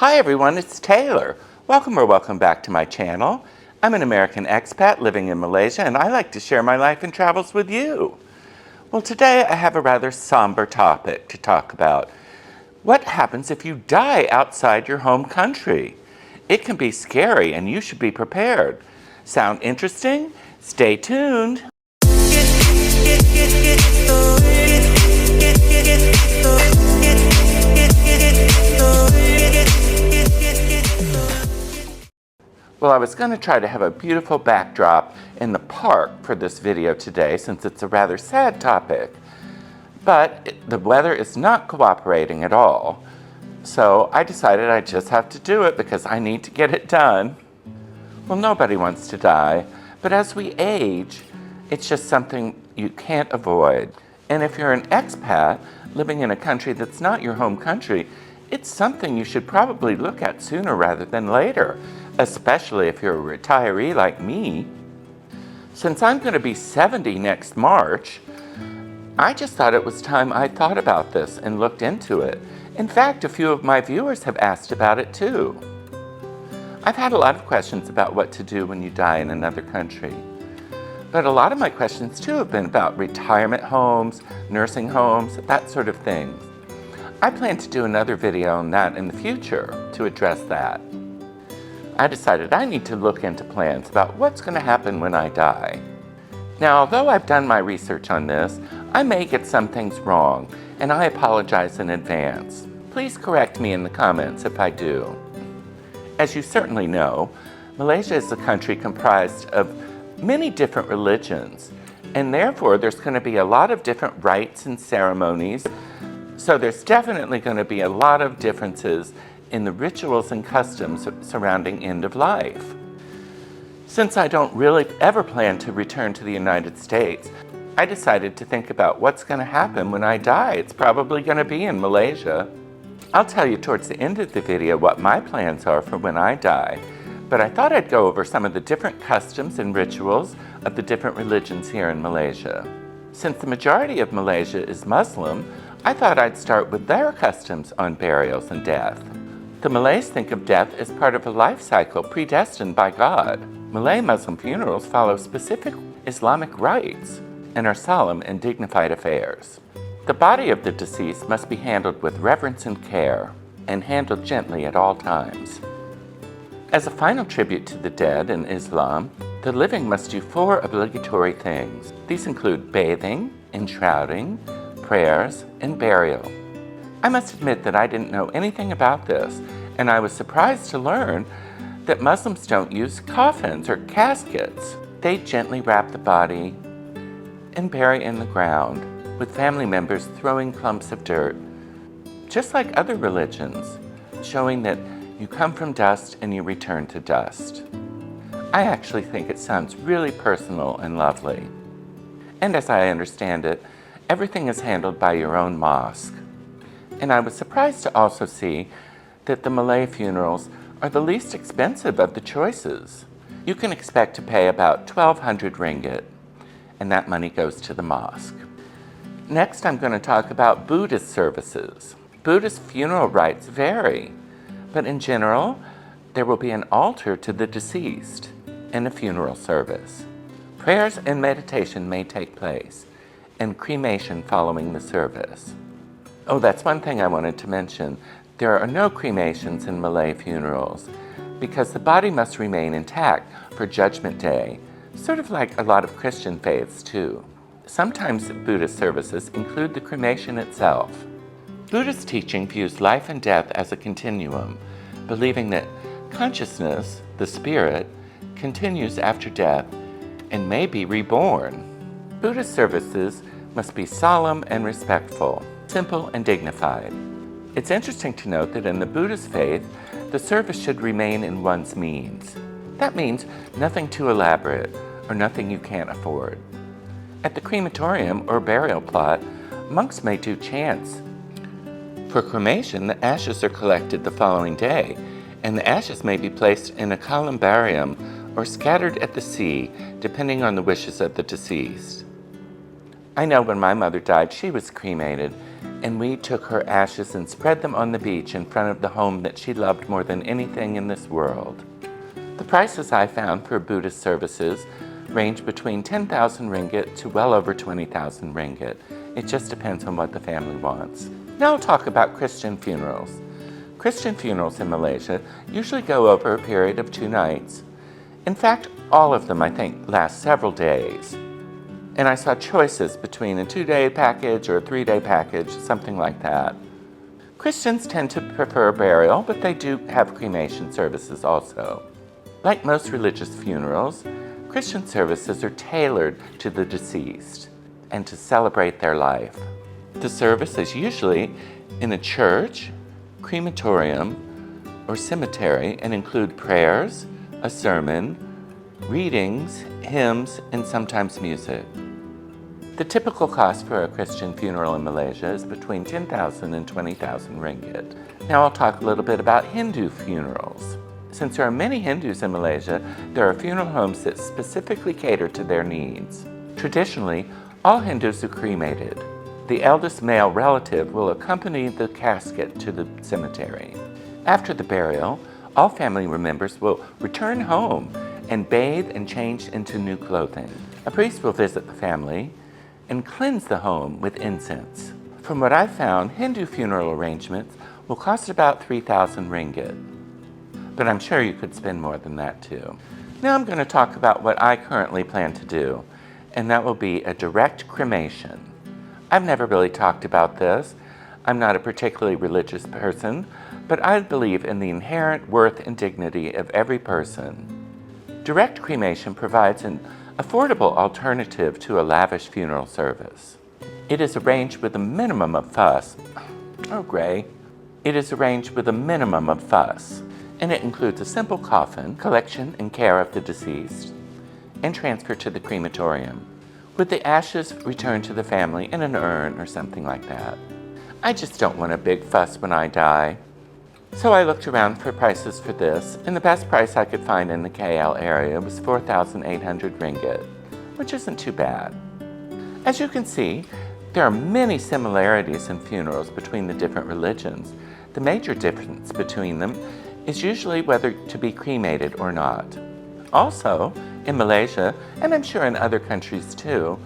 Hi everyone, it's Taylor. Welcome back to my channel. I'm an American expat living in Malaysia and I like to share my life and travels with you. Well, today I have a rather somber topic to talk about. What happens if you die outside your home country? It can be scary and you should be prepared. Sound interesting? Stay tuned. Well, I was going to try to have a beautiful backdrop in the park for this video today since it's a rather sad topic. But the weather is not cooperating at all. So I decided I just have to do it because I need to get it done. Well, nobody wants to die, but as we age, it's just something you can't avoid. And if you're an expat living in a country that's not your home country, it's something you should probably look at sooner rather than later, especially if you're a retiree like me. Since I'm going to be 70 next March, I just thought it was time I thought about this and looked into it. In fact, a few of my viewers have asked about it too. I've had a lot of questions about what to do when you die in another country. But a lot of my questions too have been about retirement homes, nursing homes, that sort of thing. I plan to do another video on that in the future to address that. I decided I need to look into plans about what's going to happen when I die. Now, although I've done my research on this, I may get some things wrong, and I apologize in advance. Please correct me in the comments if I do. As you certainly know, Malaysia is a country comprised of many different religions, and therefore there's going to be a lot of different rites and ceremonies, so there's definitely going to be a lot of differences in the rituals and customs surrounding end of life. Since I don't really ever plan to return to the United States, I decided to think about what's going to happen when I die. It's probably going to be in Malaysia. I'll tell you towards the end of the video what my plans are for when I die, but I thought I'd go over some of the different customs and rituals of the different religions here in Malaysia. Since the majority of Malaysia is Muslim, I thought I'd start with their customs on burials and death. The Malays think of death as part of a life cycle predestined by God. Malay Muslim funerals follow specific Islamic rites and are solemn and dignified affairs. The body of the deceased must be handled with reverence and care, and handled gently at all times. As a final tribute to the dead in Islam, the living must do 4 obligatory things. These include bathing, enshrouding, prayers, and burial. I must admit that I didn't know anything about this, and I was surprised to learn that Muslims don't use coffins or caskets. They gently wrap the body and bury in the ground, with family members throwing clumps of dirt, just like other religions, showing that you come from dust and you return to dust. I actually think it sounds really personal and lovely. And as I understand it, everything is handled by your own mosque. And I was surprised to also see that the Malay funerals are the least expensive of the choices. You can expect to pay about 1,200 ringgit, and that money goes to the mosque. Next, I'm going to talk about Buddhist services. Buddhist funeral rites vary, but in general, there will be an altar to the deceased and a funeral service. Prayers and meditation may take place, and cremation following the service. Oh, that's one thing I wanted to mention. There are no cremations in Malay funerals because the body must remain intact for Judgment Day, sort of like a lot of Christian faiths too. Sometimes Buddhist services include the cremation itself. Buddhist teaching views life and death as a continuum, believing that consciousness, the spirit, continues after death and may be reborn. Buddhist services must be solemn and respectful, simple and dignified. It's interesting to note that in the Buddhist faith, the service should remain in one's means. That means nothing too elaborate or nothing you can't afford. At the crematorium or burial plot, monks may do chants. For cremation, the ashes are collected the following day, and the ashes may be placed in a columbarium or scattered at the sea, depending on the wishes of the deceased. I know when my mother died, she was cremated, and we took her ashes and spread them on the beach in front of the home that she loved more than anything in this world. The prices I found for Buddhist services range between 10,000 ringgit to well over 20,000 ringgit. It just depends on what the family wants. Now I'll talk about Christian funerals. Christian funerals in Malaysia usually go over a period of 2 nights. In fact, all of them, I think, last several days. And I saw choices between a 2-day package or a 3-day package, something like that. Christians tend to prefer burial, but they do have cremation services also. Like most religious funerals, Christian services are tailored to the deceased and to celebrate their life. The service is usually in a church, crematorium, or cemetery and include prayers, a sermon, readings, hymns, and sometimes music. The typical cost for a Christian funeral in Malaysia is between 10,000 and 20,000 ringgit. Now I'll talk a little bit about Hindu funerals. Since there are many Hindus in Malaysia, there are funeral homes that specifically cater to their needs. Traditionally, all Hindus are cremated. The eldest male relative will accompany the casket to the cemetery. After the burial, all family members will return home and bathe and change into new clothing. A priest will visit the family and cleanse the home with incense. From what I've found, Hindu funeral arrangements will cost about 3,000 ringgit. But I'm sure you could spend more than that too. Now I'm going to talk about what I currently plan to do, and that will be a direct cremation. I've never really talked about this. I'm not a particularly religious person, but I believe in the inherent worth and dignity of every person. Direct cremation provides an affordable alternative to a lavish funeral service. It is arranged with a minimum of fuss. It is arranged with a minimum of fuss, and it includes a simple coffin, collection and care of the deceased, and transfer to the crematorium, with the ashes returned to the family in an urn or something like that. I just don't want a big fuss when I die. So I looked around for prices for this, and the best price I could find in the KL area was 4,800 ringgit, which isn't too bad. As you can see, there are many similarities in funerals between the different religions. The major difference between them is usually whether to be cremated or not. Also, in Malaysia, and I'm sure in other countries too,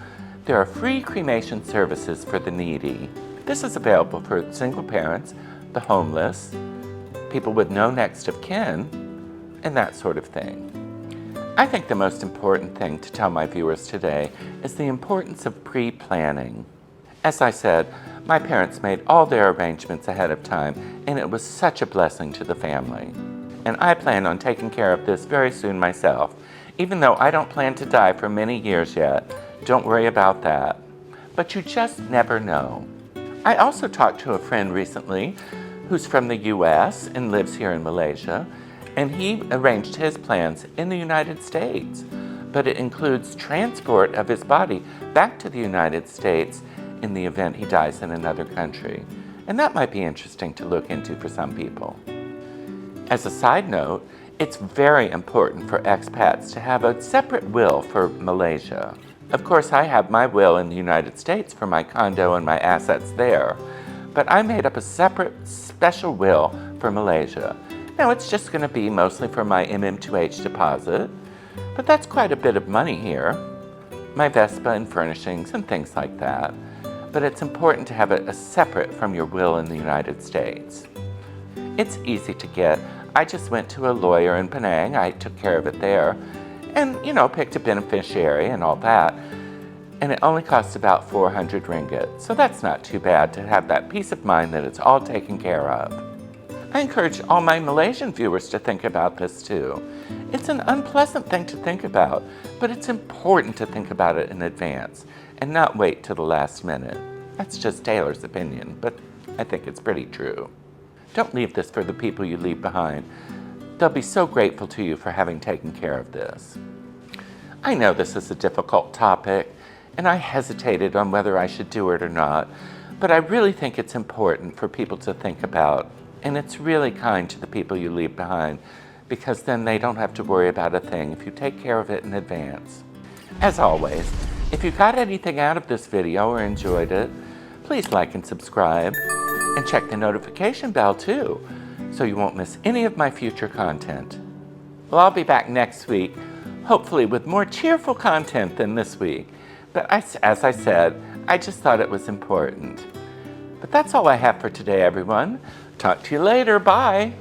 there are free cremation services for the needy. This is available for single parents, the homeless, people with no next of kin, and that sort of thing. I think the most important thing to tell my viewers today is the importance of pre-planning. As I said, my parents made all their arrangements ahead of time, and it was such a blessing to the family. And I plan on taking care of this very soon myself, even though I don't plan to die for many years yet. Don't worry about that. But you just never know. I also talked to a friend recently who's from the US and lives here in Malaysia, and he arranged his plans in the United States, but it includes transport of his body back to the United States in the event he dies in another country. And that might be interesting to look into for some people. As a side note, it's very important for expats to have a separate will for Malaysia. Of course, I have my will in the United States for my condo and my assets there, but I made up a separate special will for Malaysia. Now, it's just going to be mostly for my MM2H deposit, but that's quite a bit of money here. My Vespa and furnishings and things like that. But it's important to have it separate from your will in the United States. It's easy to get. I just went to a lawyer in Penang. I took care of it there and, picked a beneficiary and all that. And it only costs about 400 ringgit. So that's not too bad to have that peace of mind that it's all taken care of. I encourage all my Malaysian viewers to think about this too. It's an unpleasant thing to think about, but it's important to think about it in advance and not wait till the last minute. That's just Taylor's opinion, but I think it's pretty true. Don't leave this for the people you leave behind. They'll be so grateful to you for having taken care of this. I know this is a difficult topic, and I hesitated on whether I should do it or not, but I really think it's important for people to think about, and it's really kind to the people you leave behind, because then they don't have to worry about a thing if you take care of it in advance. As always, if you got anything out of this video or enjoyed it, please like and subscribe, and check the notification bell too, so you won't miss any of my future content. Well, I'll be back next week, hopefully with more cheerful content than this week. But as I said, I just thought it was important. But that's all I have for today, everyone. Talk to you later. Bye.